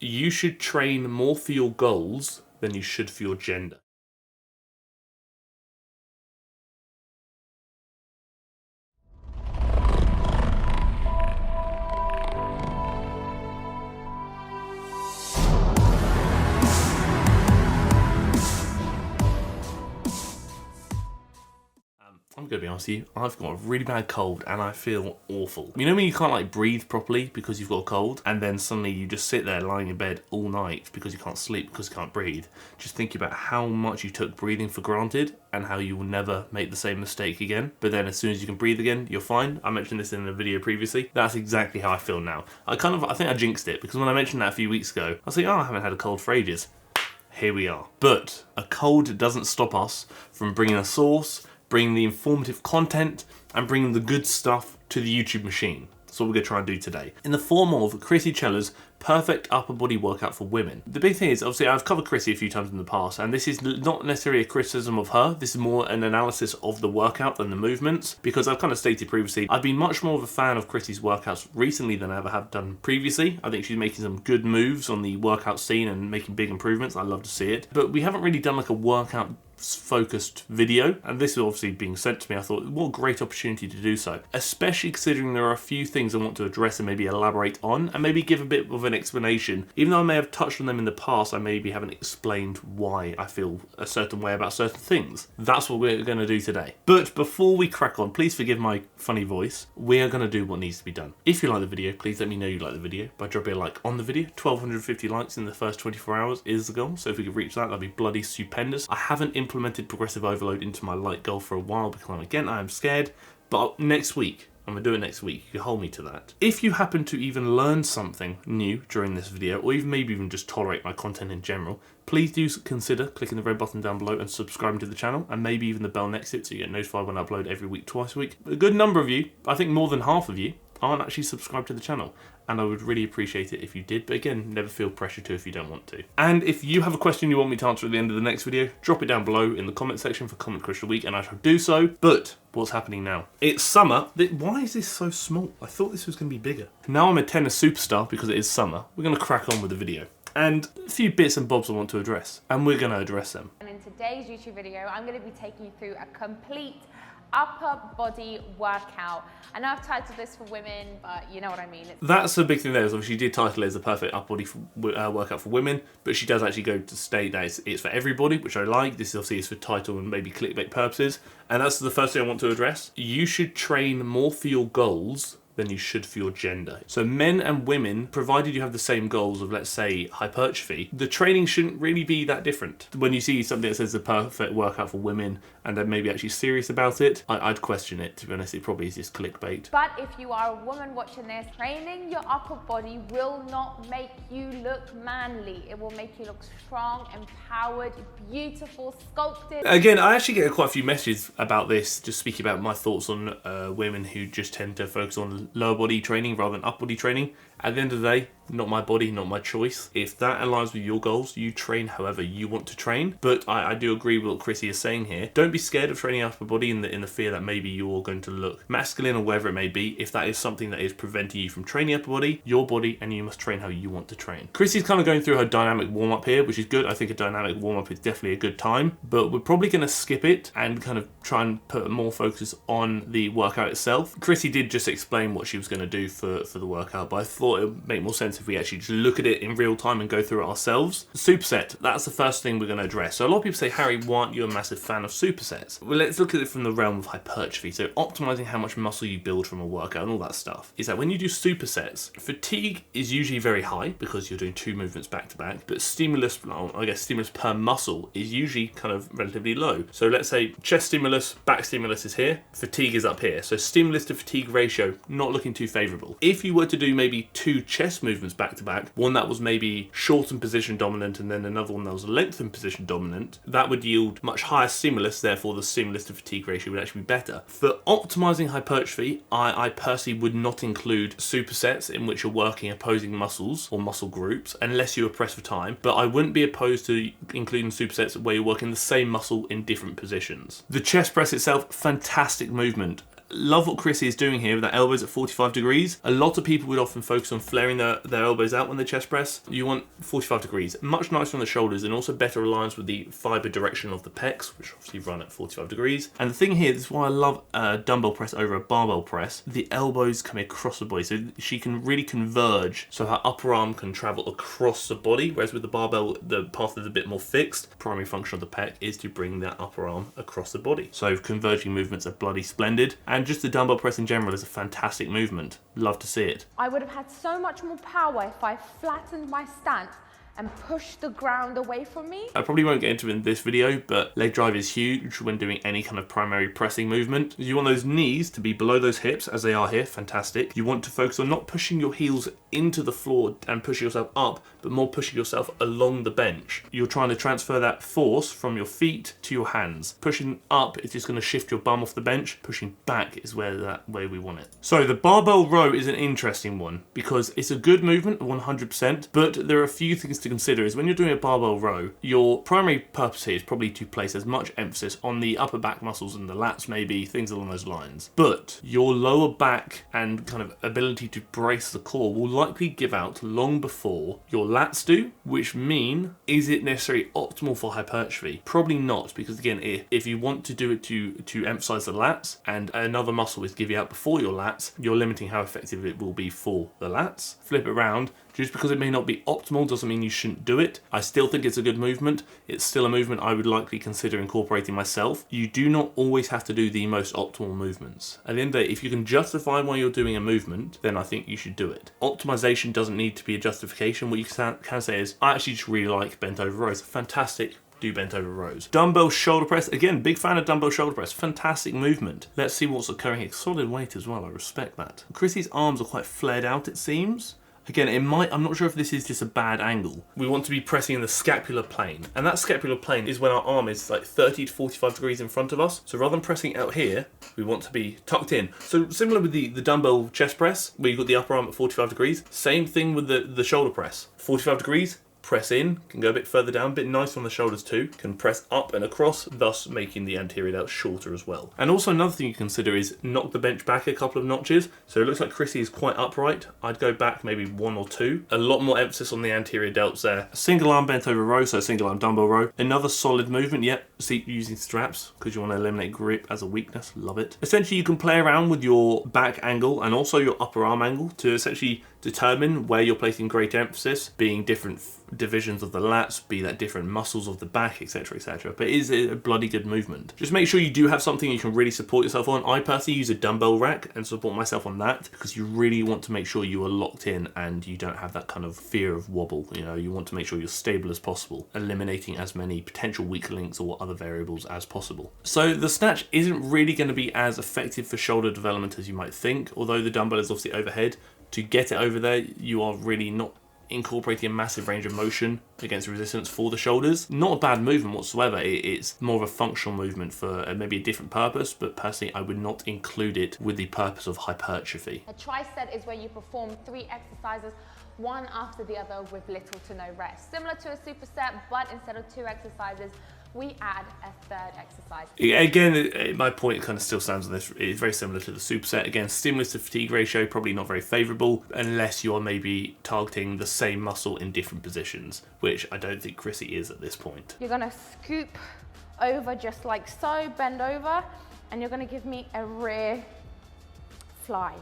You should train more for your goals than you should for your gender. I'm gonna be honest with you, I've got a really bad cold and I feel awful. You know when you can't like breathe properly because you've got a cold, and then suddenly you just sit there lying in bed all night because you can't sleep because you can't breathe? Just thinking about how much you took breathing for granted and how you will never make the same mistake again. But then as soon as you can breathe again, you're fine. I mentioned this in a video previously. That's exactly how I feel now. I think I jinxed it, because when I mentioned that a few weeks ago, I was like, oh, I haven't had a cold for ages. Here we are. But a cold doesn't stop us from bringing a source, bringing the informative content, and bringing the good stuff to the YouTube machine. That's what we're going to try and do today, in the form of Krissy Cela's perfect upper body workout for women. The big thing is, obviously, I've covered Krissy a few times in the past, and this is not necessarily a criticism of her. This is more an analysis of the workout than the movements, because I've kind of stated previously, I've been much more of a fan of Krissy's workouts recently than I ever have done previously. I think she's making some good moves on the workout scene and making big improvements. I love to see it. But we haven't really done like a workout focused video, and this is obviously being sent to me. I thought, what a great opportunity to do so, especially considering there are a few things I want to address and maybe elaborate on, and maybe give a bit of an explanation. Even though I may have touched on them in the past, I maybe haven't explained why I feel a certain way about certain things. That's what we're going to do today. But before we crack on, please forgive my funny voice. We are going to do what needs to be done. If you like the video, please let me know you like the video by dropping a like on the video. 1,250 likes in the first 24 hours is the goal, so if we could reach that, that'd be bloody stupendous. I haven't implemented progressive overload into my light goal for a while because again, I am scared, but next week, I'm going to do it next week. You can hold me to that. If you happen to even learn something new during this video, or even maybe even just tolerate my content in general, please do consider clicking the red button down below and subscribing to the channel, and maybe even the bell next to it so you get notified when I upload every week, twice a week. A good number of you, I think more than half of you, aren't actually subscribed to the channel, and I would really appreciate it if you did, but again, never feel pressure to if you don't want to. And if you have a question you want me to answer at the end of the next video, drop it down below in the comment section for Comment Crush of the Week, and I shall do so. But what's happening now? It's summer. Why is this so small? I thought this was going to be bigger. Now I'm a tennis superstar because it is summer. We're going to crack on with the video. And a few bits and bobs I want to address, and we're going to address them. And in today's YouTube video, I'm going to be taking you through a complete upper body workout. I know I've titled this for women, but you know what I mean. That's a big thing there. Obviously, she did title it as a perfect upper body workout for women, but she does actually go to state that it's for everybody, which I like. This obviously is for title and maybe clickbait purposes. And that's the first thing I want to address. You should train more for your goals than you should for your gender. So men and women, provided you have the same goals of, let's say, hypertrophy, the training shouldn't really be that different. When you see something that says the perfect workout for women and they're maybe actually serious about it, I'd question it. To be honest, it probably is just clickbait. But if you are a woman watching this, training your upper body will not make you look manly. It will make you look strong, empowered, beautiful, sculpted. Again, I actually get quite a few messages about this, just speaking about my thoughts on women who just tend to focus on lower body training rather than upper body training. At the end of the day, not my body, not my choice. If that aligns with your goals, you train however you want to train. But I do agree with what Krissy is saying here. Don't be scared of training upper body in the fear that maybe you're going to look masculine or whatever it may be. If that is something that is preventing you from training upper body, your body, and you must train how you want to train. Krissy's kind of going through her dynamic warm-up here, which is good. I think a dynamic warm-up is definitely a good time, but we're probably going to skip it and kind of try and put more focus on the workout itself. Krissy did just explain what she was going to do for the workout, but I thought it would make more sense if we actually just look at it in real time and go through it ourselves. Superset, that's the first thing we're going to address. So a lot of people say, Harry, why aren't you a massive fan of supersets? Well, let's look at it from the realm of hypertrophy. So optimizing how much muscle you build from a workout and all that stuff. Is that when you do supersets, fatigue is usually very high because you're doing two movements back to back, but stimulus, I guess stimulus per muscle is usually kind of relatively low. So let's say chest stimulus, back stimulus is here, fatigue is up here. So stimulus to fatigue ratio, not looking too favorable. If you were to do maybe two chest movements back to back, one that was maybe shortened position dominant and then another one that was lengthened position dominant, that would yield much higher stimulus, therefore the stimulus to fatigue ratio would actually be better. For optimizing hypertrophy, I personally would not include supersets in which you're working opposing muscles or muscle groups unless you are pressed for time, but I wouldn't be opposed to including supersets where you're working the same muscle in different positions. The chest press itself, fantastic movement. love what Krissy is doing here with that elbows at 45 degrees. A lot of people would often focus on flaring their elbows out when they chest press. You want 45 degrees. Much nicer on the shoulders and also better aligns with the fibre direction of the pecs, which obviously run at 45 degrees. And the thing here, this is why I love a dumbbell press over a barbell press. The elbows come across the body, so she can really converge, so her upper arm can travel across the body, whereas with the barbell, the path is a bit more fixed. Primary function of the pec is to bring that upper arm across the body. So converging movements are bloody splendid. And just the dumbbell press in general is a fantastic movement. Love to see it. I would have had so much more power if I flattened my stance and push the ground away from me. I probably won't get into it in this video, but leg drive is huge when doing any kind of primary pressing movement. You want those knees to be below those hips, as they are here, fantastic. You want to focus on not pushing your heels into the floor and pushing yourself up, but more pushing yourself along the bench. You're trying to transfer that force from your feet to your hands. Pushing up is just going to shift your bum off the bench. Pushing back is where we want it. So the barbell row is an interesting one because it's a good movement, 100%, but there are a few things to consider. Is when you're doing a barbell row, your primary purpose here is probably to place as much emphasis on the upper back muscles and the lats, maybe things along those lines. But your lower back and kind of ability to brace the core will likely give out long before your lats do, which mean, is it necessarily optimal for hypertrophy? Probably not, because again, if you want to do it to emphasize the lats and another muscle is giving out before your lats, you're limiting how effective it will be for the lats. Flip it around. Just because it may not be optimal doesn't mean you shouldn't do it. I still think it's a good movement. It's still a movement I would likely consider incorporating myself. You do not always have to do the most optimal movements. At the end of the day, if you can justify why you're doing a movement, then I think you should do it. Optimization doesn't need to be a justification. What you can say is, I actually just really like bent over rows. Fantastic. Do bent over rows. Dumbbell shoulder press. Again, big fan of dumbbell shoulder press. Fantastic movement. Let's see what's occurring here. Solid weight as well. I respect that. Krissy's arms are quite flared out, it seems. Again, I'm not sure if this is just a bad angle. We want to be pressing in the scapular plane. And that scapular plane is when our arm is like 30 to 45 degrees in front of us. So rather than pressing out here, we want to be tucked in. So similar with the dumbbell chest press, where you've got the upper arm at 45 degrees. Same thing with the shoulder press. 45 degrees. Press in, can go a bit further down, a bit nice on the shoulders too, can press up and across, thus making the anterior delt shorter as well. And also another thing you consider is knock the bench back a couple of notches. So it looks like Krissy is quite upright. I'd go back maybe 1 or 2. A lot more emphasis on the anterior delts there. Single arm bent over row, so single arm dumbbell row. Another solid movement, yep. See, using straps because you want to eliminate grip as a weakness, love it. Essentially you can play around with your back angle and also your upper arm angle to essentially determine where you're placing great emphasis, being different divisions of the lats, be that different muscles of the back, etc, etc. But it is a bloody good movement. Just make sure you do have something you can really support yourself on. I personally use a dumbbell rack and support myself on that because you really want to make sure you are locked in and you don't have that kind of fear of wobble. You know, you want to make sure you're stable as possible, eliminating as many potential weak links or other variables as possible. So the snatch isn't really going to be as effective for shoulder development as you might think, although the dumbbell is obviously overhead. To get it over there, you are really not incorporating a massive range of motion against resistance for the shoulders. Not a bad movement whatsoever. It's more of a functional movement for maybe a different purpose, but personally I would not include it with the purpose of hypertrophy. A triset is where you perform 3 exercises, one after the other with little to no rest. Similar to a superset, but instead of 2 exercises, we add a 3rd exercise. Again, my point kind of still stands on this. It's very similar to the superset. Again, stimulus to fatigue ratio, probably not very favourable unless you're maybe targeting the same muscle in different positions, which I don't think Krissy is at this point. You're going to scoop over just like so, bend over, and you're going to give me a rear fly.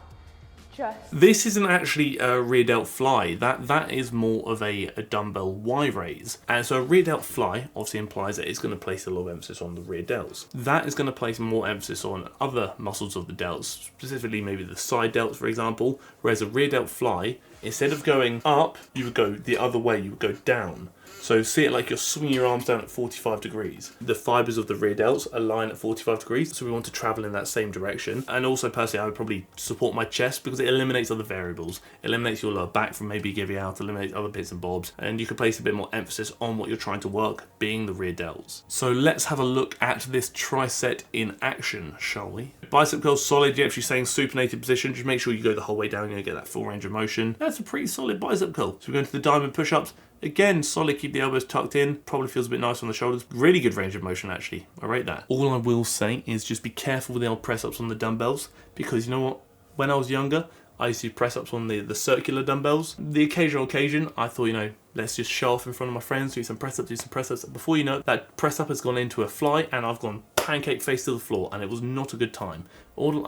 This isn't actually a rear delt fly. That is more of a dumbbell Y raise. And so a rear delt fly obviously implies that it's going to place a lot of emphasis on the rear delts. That is going to place more emphasis on other muscles of the delts, specifically maybe the side delts, for example. Whereas a rear delt fly, instead of going up, you would go the other way, you would go down. So see it like you're swinging your arms down at 45 degrees. The fibers of the rear delts align at 45 degrees, so we want to travel in that same direction. And also personally, I would probably support my chest because it eliminates other variables. It eliminates your lower back from maybe giving out, eliminates other bits and bobs, and you can place a bit more emphasis on what you're trying to work, being the rear delts. So let's have a look at this triset in action, shall we? Bicep curl solid, you're actually staying supinated position. Just make sure you go the whole way down, you get that full range of motion. That's a pretty solid bicep curl. So we're going to the diamond push-ups. Again, solid, keep the elbows tucked in, probably feels a bit nice on the shoulders. Really good range of motion actually, I rate that. All I will say is just be careful with the old press ups on the dumbbells, because you know what, when I was younger, I used to do press ups on the circular dumbbells. The occasional occasion, I thought, you know, let's just show off in front of my friends, do some press ups. Before you know it, that press up has gone into a fly and I've gone pancake face to the floor, and it was not a good time.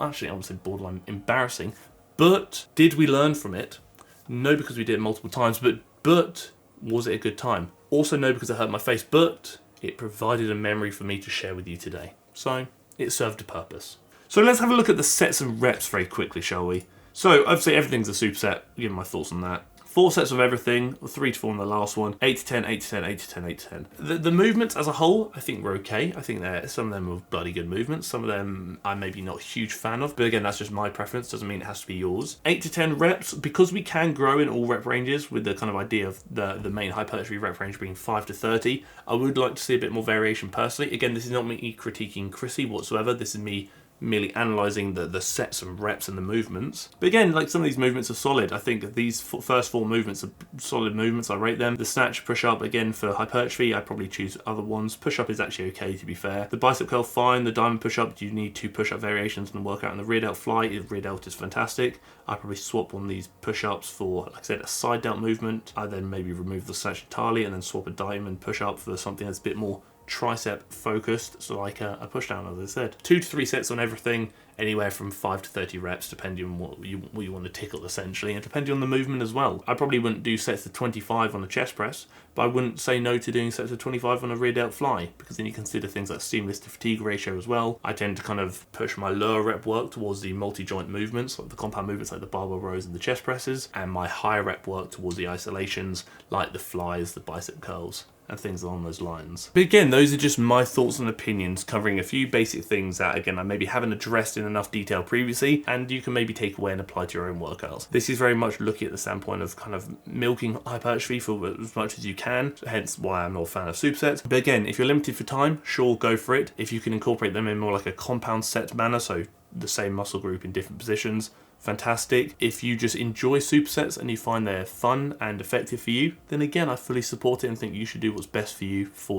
Actually, I would say borderline embarrassing, but did we learn from it? No, because we did it multiple times, but was it a good time? Also no, because it hurt my face, but it provided a memory for me to share with you today. So it served a purpose. So let's have a look at the sets and reps very quickly, shall we? So obviously everything's a superset, give my thoughts on that. 4 sets of everything, 3 to 4 on the last one, 8 to 10, 8 to 10, 8 to 10, 8 to 10. The movements as a whole, I think were okay. I think some of them were bloody good movements. Some of them I'm maybe not a huge fan of, but again, that's just my preference, doesn't mean it has to be yours. 8 to 10 reps, because we can grow in all rep ranges with the kind of idea of the main hypertrophy rep range being 5 to 30, I would like to see a bit more variation personally. Again, this is not me critiquing Krissy whatsoever, this is me merely analysing the sets and reps and the movements. But again, like, some of these movements are solid. I think these first 4 movements are solid movements, I rate them. The snatch, push-up, again, for hypertrophy, I'd probably choose other ones. Push-up is actually okay, to be fair. The bicep curl, fine. The diamond push-up, you need 2 push-up variations in the workout. And the rear delt fly, rear delt is fantastic. I'd probably swap one of these push-ups for, like I said, a side delt movement. I then maybe remove the snatch entirely and then swap a diamond push-up for something that's a bit more tricep focused, so like a push down, as I said. 2 to 3 sets on everything, anywhere from 5 to 30 reps, depending on what you want to tickle, essentially, and depending on the movement as well. I probably wouldn't do sets of 25 on a chest press, but I wouldn't say no to doing sets of 25 on a rear delt fly, because then you consider things like stimulus to fatigue ratio as well. I tend to kind of push my lower rep work towards the multi-joint movements, like the compound movements like the barbell rows and the chest presses, and my higher rep work towards the isolations, like the flies, the bicep curls, and things along those lines. But again, those are just my thoughts and opinions, covering a few basic things that, again, I maybe haven't addressed in enough detail previously, and you can maybe take away and apply to your own workouts. This is very much looking at the standpoint of kind of milking hypertrophy for as much as you can, hence why I'm not a fan of supersets. But again, if you're limited for time, sure, go for it. If you can incorporate them in more like a compound set manner, so the same muscle group in different positions, fantastic. If you just enjoy supersets and you find they're fun and effective for you, then again, I fully support it and think you should do what's best for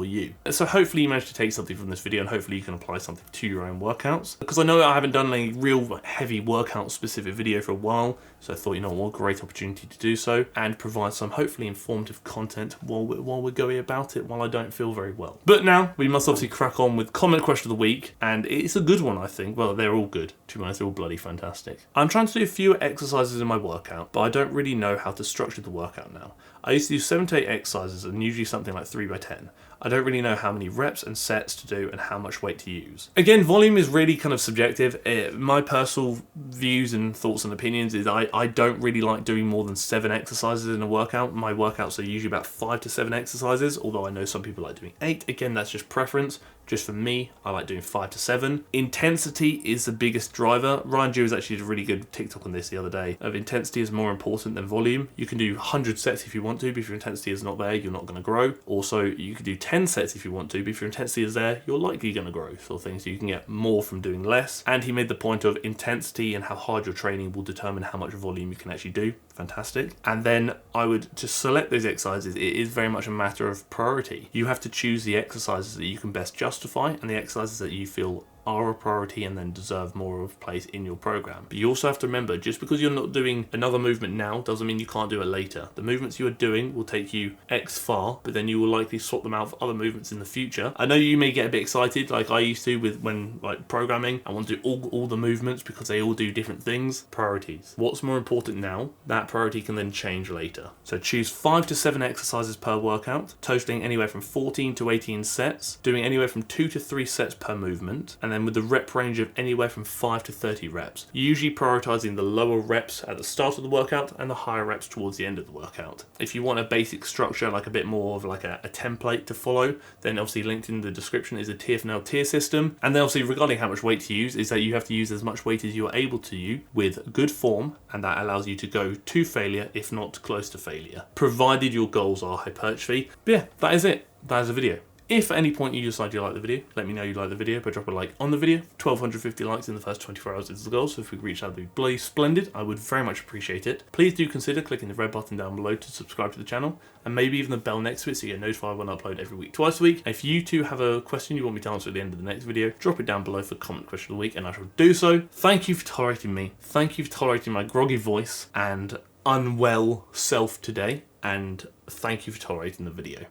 you. So hopefully you managed to take something from this video, and hopefully you can apply something to your own workouts. Because I know I haven't done any real heavy workout specific video for a while, so I thought, you know what, great opportunity to do so and provide some hopefully informative content while we're going about it, while I don't feel very well. But now we must obviously crack on with comment question of the week, and it's a good one, I think. Well, they're all good, to be honest, they're all bloody fantastic. I'm trying to do fewer exercises in my workout, but I don't really know how to structure the workout now. I used to do 7 to 8 exercises and usually something like 3 by 10. I don't really know how many reps and sets to do and how much weight to use. Again, volume is really kind of subjective. My personal views and thoughts and opinions is I don't really like doing more than 7 exercises in a workout. My workouts are usually about 5 to 7 exercises, although I know some people like doing 8. Again, that's just preference. Just for me, I like doing 5 to 7. Intensity is the biggest driver. Ryan Giroux actually did a really good TikTok on this the other day, of intensity is more important than volume. You can do 100 sets if you want to, but if your intensity is not there, you're not going to grow. Also, you could do 10 sets if you want to, but if your intensity is there, you're likely going to grow, sort of thing. So you can get more from doing less. And he made the point of intensity and how hard your training will determine how much volume you can actually do. Fantastic. And then I would just select those exercises. It is very much a matter of priority. You have to choose the exercises that you can best justify and the exercises that you feel are a priority and then deserve more of a place in your program. But you also have to remember, just because you're not doing another movement now doesn't mean you can't do it later. The movements you are doing will take you X far, but then you will likely swap them out for other movements in the future. I know you may get a bit excited, like I used to when programming. I want to do all the movements because they all do different things. Priorities. What's more important now, that priority can then change later. So choose 5 to 7 exercises per workout, totaling anywhere from 14 to 18 sets, doing anywhere from 2 to 3 sets per movement, and then with the rep range of anywhere from 5 to 30 reps. Usually prioritizing the lower reps at the start of the workout and the higher reps towards the end of the workout. If you want a basic structure, like a bit more of like a template to follow, then obviously linked in the description is a TFNL tier system. And then obviously regarding how much weight to use, is that you have to use as much weight as you are able to use with good form, and that allows you to go to failure, if not close to failure, provided your goals are hypertrophy. But yeah, that is it. That is the video. If at any point you decide you like the video, let me know you like the video by dropping a like on the video. 1,250 likes in the first 24 hours is the goal, so if we reach that, that'd be bloody splendid. I would very much appreciate it. Please do consider clicking the red button down below to subscribe to the channel, and maybe even the bell next to it so you get notified when I upload every week, twice a week. If you two have a question you want me to answer at the end of the next video, drop it down below for comment question of the week and I shall do so. Thank you for tolerating me. Thank you for tolerating my groggy voice and unwell self today, and thank you for tolerating the video.